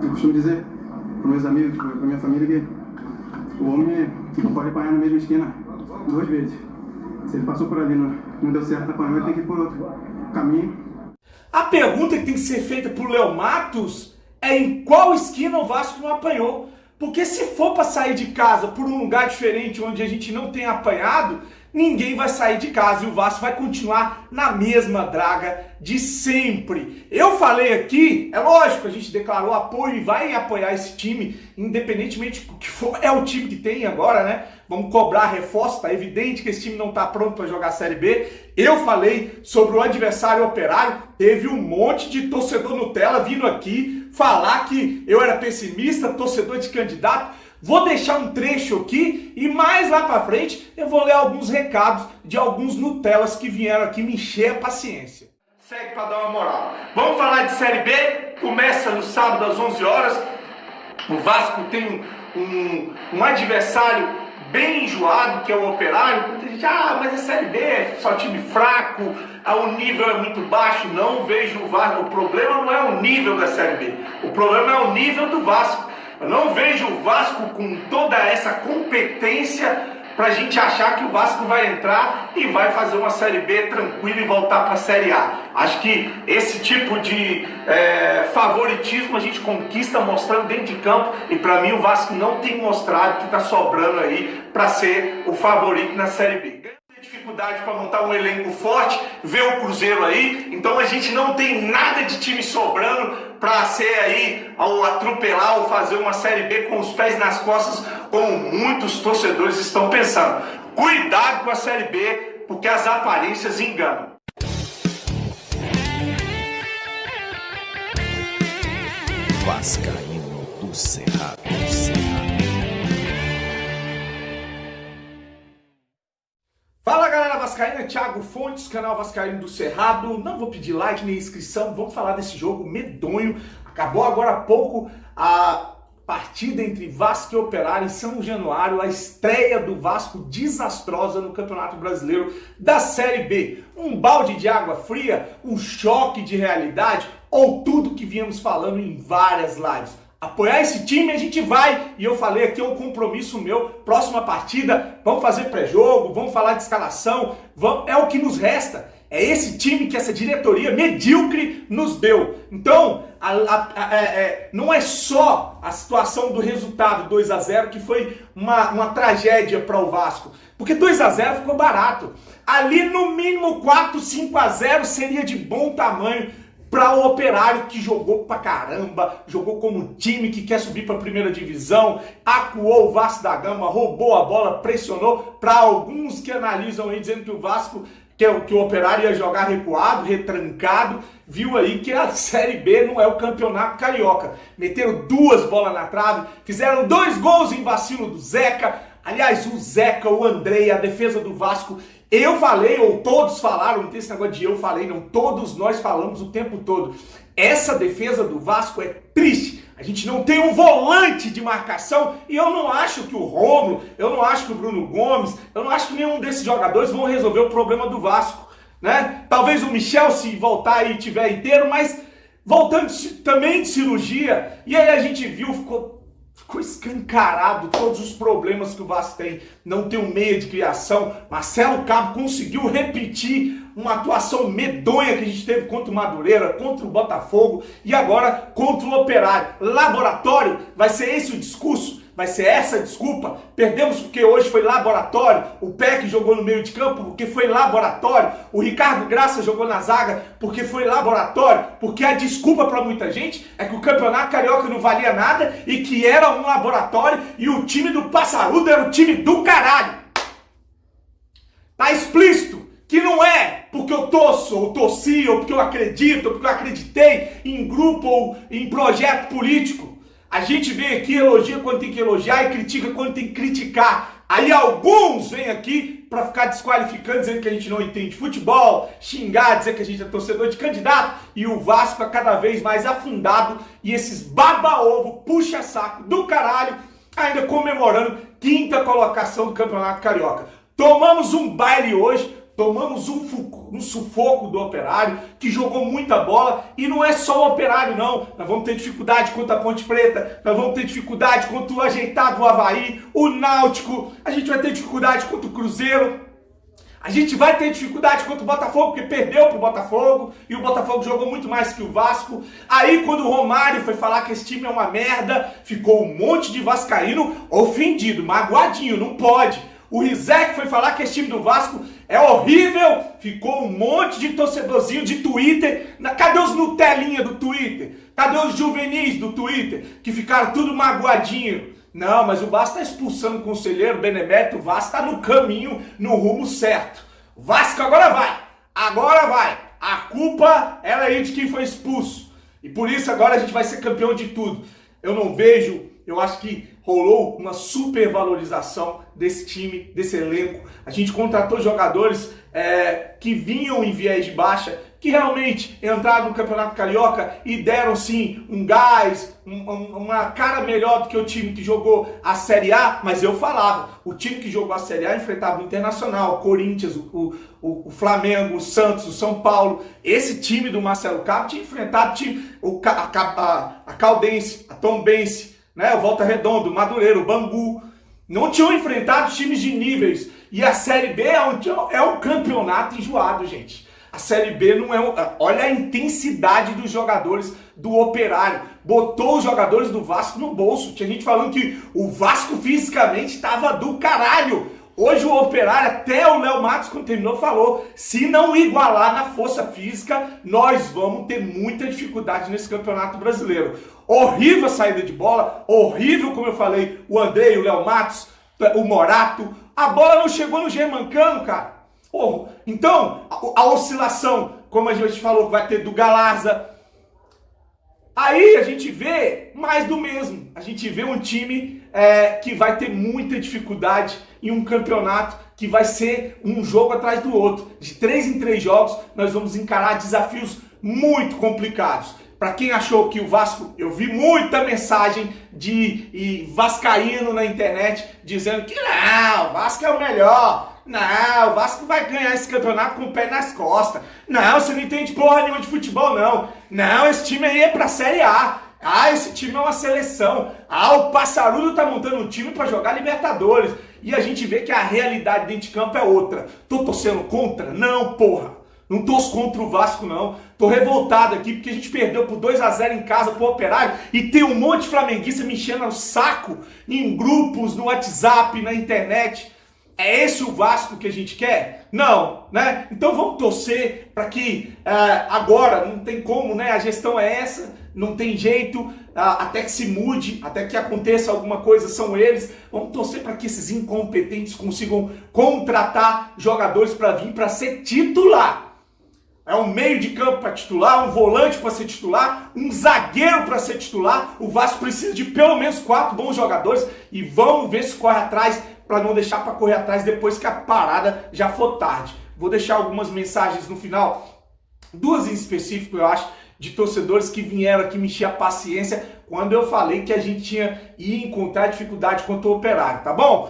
Eu costumo dizer para meus amigos, para minha família, que o homem não pode apanhar na mesma esquina 2 vezes. Se ele passou por ali e não deu certo, apanhou, ele tem que ir por outro caminho. A pergunta que tem que ser feita pro Léo Matos é em qual esquina o Vasco não apanhou. Porque se for para sair de casa por um lugar diferente onde a gente não tem apanhado, ninguém vai sair de casa e o Vasco vai continuar na mesma draga de sempre. Eu falei aqui, é lógico, a gente declarou apoio e vai apoiar esse time, independentemente do que for, é o time que tem agora, né? Vamos cobrar reforço, tá evidente que esse time não tá pronto para jogar a Série B. Eu falei sobre o adversário Operário, teve um monte de torcedor Nutella vindo aqui falar que eu era pessimista, torcedor de candidato. Vou deixar um trecho aqui e mais lá pra frente eu vou ler alguns recados de alguns Nutellas que vieram aqui me encher a paciência. Segue pra dar uma moral. Vamos falar de Série B? Começa no sábado às 11 horas. O Vasco tem um adversário bem enjoado, que é o Operário. Muita gente, mas é Série B, é só time fraco, o nível é muito baixo. Não vejo o Vasco. O problema não é o nível da Série B. O problema é o nível do Vasco. Eu não vejo o Vasco com toda essa competência pra gente achar que o Vasco vai entrar e vai fazer uma Série B tranquila e voltar pra Série A. Acho que esse tipo de favoritismo a gente conquista mostrando dentro de campo e pra mim o Vasco não tem mostrado que tá sobrando aí pra ser o favorito na Série B. Dificuldade para montar um elenco forte, ver o Cruzeiro aí, então a gente não tem nada de time sobrando para ser aí ao atropelar ou fazer uma Série B com os pés nas costas, como muitos torcedores estão pensando. Cuidado com a Série B, porque as aparências enganam. Vascaíno do Cerrado. Fala galera vascaína, Thiago Fontes, canal Vascaíno do Cerrado. Não vou pedir like nem inscrição, vamos falar desse jogo medonho. Acabou agora há pouco a partida entre Vasco e Operário em São Januário, a estreia do Vasco desastrosa no Campeonato Brasileiro da Série B. Um balde de água fria, um choque de realidade ou tudo que viemos falando em várias lives. Apoiar esse time a gente vai, e eu falei aqui, é um compromisso meu, próxima partida, vamos fazer pré-jogo, vamos falar de escalação, é o que nos resta, é esse time que essa diretoria medíocre nos deu. Então, não é só a situação do resultado 2-0 que foi uma tragédia para o Vasco, porque 2-0 ficou barato, ali no mínimo 4-5-0 seria de bom tamanho para o Operário, que jogou pra caramba, jogou como time que quer subir para a primeira divisão, acuou o Vasco da Gama, roubou a bola, pressionou. Para alguns que analisam aí, dizendo que o Vasco, que o Operário ia jogar recuado, retrancado, viu aí que a Série B não é o campeonato carioca. Meteram 2 bolas na trave, fizeram 2 gols em vacilo do Zeca. Aliás, o Zeca, o Andrei, a defesa do Vasco. Eu falei, ou todos falaram, não tem esse negócio de eu falei, não, todos nós falamos o tempo todo. Essa defesa do Vasco é triste. A gente não tem um volante de marcação e eu não acho que o Rômulo, eu não acho que o Bruno Gomes, eu não acho que nenhum desses jogadores vão resolver o problema do Vasco, né? Talvez o Michel, se voltar aí, tiver inteiro, mas voltando também de cirurgia, e aí a gente viu, ficou escancarado todos os problemas que o Vasco tem. Não tem um meia de criação. Marcelo Cabo conseguiu repetir uma atuação medonha que a gente teve contra o Madureira, contra o Botafogo e agora contra o Operário. Laboratório, vai ser esse o discurso? Vai ser essa a desculpa? Perdemos porque hoje foi laboratório, o Peck jogou no meio de campo porque foi laboratório, o Ricardo Graça jogou na zaga porque foi laboratório, porque a desculpa para muita gente é que o Campeonato Carioca não valia nada e que era um laboratório e o time do Passarudo era o time do caralho. Tá explícito que não é porque eu torço, ou torci, ou porque eu acredito, ou porque eu acreditei em grupo ou em projeto político. A gente vem aqui, elogia quando tem que elogiar e critica quando tem que criticar. Aí alguns vêm aqui para ficar desqualificando, dizendo que a gente não entende futebol, xingar, dizer que a gente é torcedor de candidato, e o Vasco é cada vez mais afundado, e esses baba-ovo, puxa-saco do caralho, ainda comemorando 5ª colocação do Campeonato Carioca. Tomamos um baile hoje, tomamos um sufoco do Operário, que jogou muita bola, e não é só o Operário não, nós vamos ter dificuldade contra a Ponte Preta, nós vamos ter dificuldade contra o ajeitado Avaí, o Náutico, a gente vai ter dificuldade contra o Cruzeiro, a gente vai ter dificuldade contra o Botafogo, porque perdeu pro Botafogo, e o Botafogo jogou muito mais que o Vasco. Aí quando o Romário foi falar que esse time é uma merda, ficou um monte de vascaíno ofendido, magoadinho, não pode. O Rizek foi falar que esse time do Vasco é horrível, ficou um monte de torcedorzinho de Twitter. Cadê os Nutelinha do Twitter? Cadê os juvenis do Twitter? Que ficaram tudo magoadinho. Não, mas o Vasco está expulsando o conselheiro benemérito, o Vasco está no caminho, no rumo certo. O Vasco agora vai. A culpa é aí de quem foi expulso. E por isso agora a gente vai ser campeão de tudo. Eu acho que rolou uma supervalorização desse time, desse elenco. A gente contratou jogadores que vinham em viés de baixa, que realmente entraram no Campeonato Carioca e deram sim um gás, uma cara melhor do que o time que jogou a Série A, mas eu falava, o time que jogou a Série A enfrentava o Internacional, o Corinthians, o Flamengo, o Santos, o São Paulo. Esse time do Marcelo Cabo tinha enfrentado a Caldense, a Tombense, né, o Volta Redonda, o Madureira, o Bangu. Não tinham enfrentado times de níveis. E a Série B é um campeonato enjoado, gente. A Série B não é... Olha a intensidade dos jogadores do Operário. Botou os jogadores do Vasco no bolso. Tinha gente falando que o Vasco fisicamente estava do caralho. Hoje o Operário, até o Léo Matos, quando terminou, falou: se não igualar na força física, nós vamos ter muita dificuldade nesse Campeonato Brasileiro. Horrível a saída de bola, horrível, como eu falei, o Andrei, o Léo Matos, o Morato. A bola não chegou no Germancano, cara. Então, a oscilação, como a gente falou, que vai ter do Galarza. Aí a gente vê mais do mesmo. A gente vê um time que vai ter muita dificuldade em um campeonato que vai ser um jogo atrás do outro. De 3 em 3 jogos, nós vamos encarar desafios muito complicados. Para quem achou que o Vasco, eu vi muita mensagem de vascaíno na internet dizendo que não, o Vasco é o melhor. Não, o Vasco vai ganhar esse campeonato com o pé nas costas. Não, você não entende porra nenhuma de futebol, não. Não, esse time aí é pra Série A. Ah, esse time é uma seleção. Ah, o Passarudo tá montando um time pra jogar Libertadores. E a gente vê que a realidade dentro de campo é outra. Tô torcendo contra? Não, porra. Não torço contra o Vasco, não. Tô revoltado aqui porque a gente perdeu por 2-0 em casa pro Operário e tem um monte de flamenguista me enchendo o saco em grupos, no WhatsApp, na internet. É esse o Vasco que a gente quer? Não, né? Então vamos torcer para que agora não tem como, né? A gestão é essa, não tem jeito, até que se mude, até que aconteça alguma coisa, são eles. Vamos torcer para que esses incompetentes consigam contratar jogadores para vir para ser titular. É um meio de campo para titular, um volante para ser titular, um zagueiro para ser titular. O Vasco precisa de pelo menos 4 bons jogadores e vamos ver se corre atrás, para não deixar para correr atrás depois que a parada já for tarde. Vou deixar algumas mensagens no final, 2 em específico, eu acho, de torcedores que vieram aqui me encher a paciência quando eu falei que a gente ia encontrar dificuldade contra o Operário, tá bom?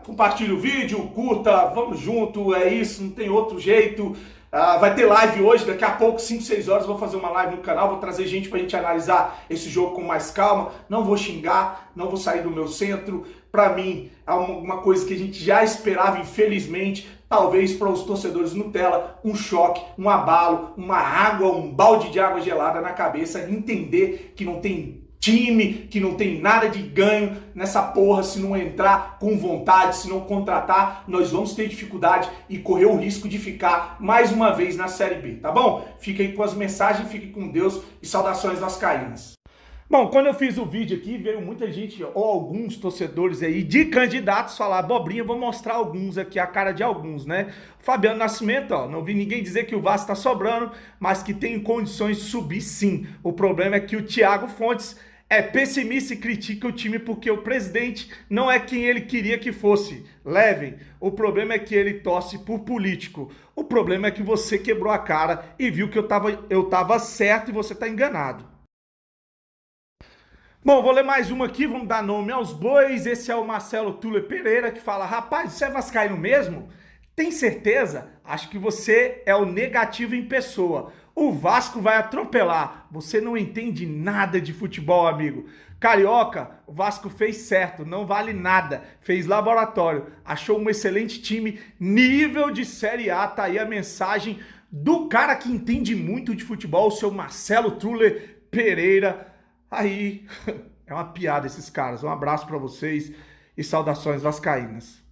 Compartilha o vídeo, curta, vamos junto, é isso, não tem outro jeito. Vai ter live hoje, daqui a pouco, 5, 6 horas, eu vou fazer uma live no canal, vou trazer gente pra gente analisar esse jogo com mais calma, não vou xingar, não vou sair do meu centro. Pra mim, é uma coisa que a gente já esperava, infelizmente, talvez para os torcedores Nutella, um choque, um abalo, uma água, um balde de água gelada na cabeça, entender que não tem time, que não tem nada de ganho nessa porra se não entrar com vontade, se não contratar, nós vamos ter dificuldade e correr o risco de ficar mais uma vez na Série B, tá bom? Fica aí com as mensagens, fique com Deus e saudações vascaínas. Bom, quando eu fiz o vídeo aqui, veio muita gente, ou alguns torcedores aí, de candidatos falar abobrinha, vou mostrar alguns aqui, a cara de alguns, né? Fabiano Nascimento, ó, não vi ninguém dizer que o Vasco tá sobrando, mas que tem condições de subir sim. O problema é que o Thiago Fontes é pessimista e critica o time porque o presidente não é quem ele queria que fosse. Levem, o problema é que ele torce por político. O problema é que você quebrou a cara e viu que eu tava certo e você tá enganado. Bom, vou ler mais uma aqui, vamos dar nome aos bois. Esse é o Marcelo Tule Pereira que fala: rapaz, você é vascaíno mesmo? Tem certeza? Acho que você é o negativo em pessoa. O Vasco vai atropelar. Você não entende nada de futebol, amigo. Carioca, o Vasco fez certo, não vale nada. Fez laboratório, achou um excelente time, nível de Série A. Tá aí a mensagem do cara que entende muito de futebol, o seu Marcelo Truller Pereira. Aí, é uma piada esses caras. Um abraço pra vocês e saudações vascaínas.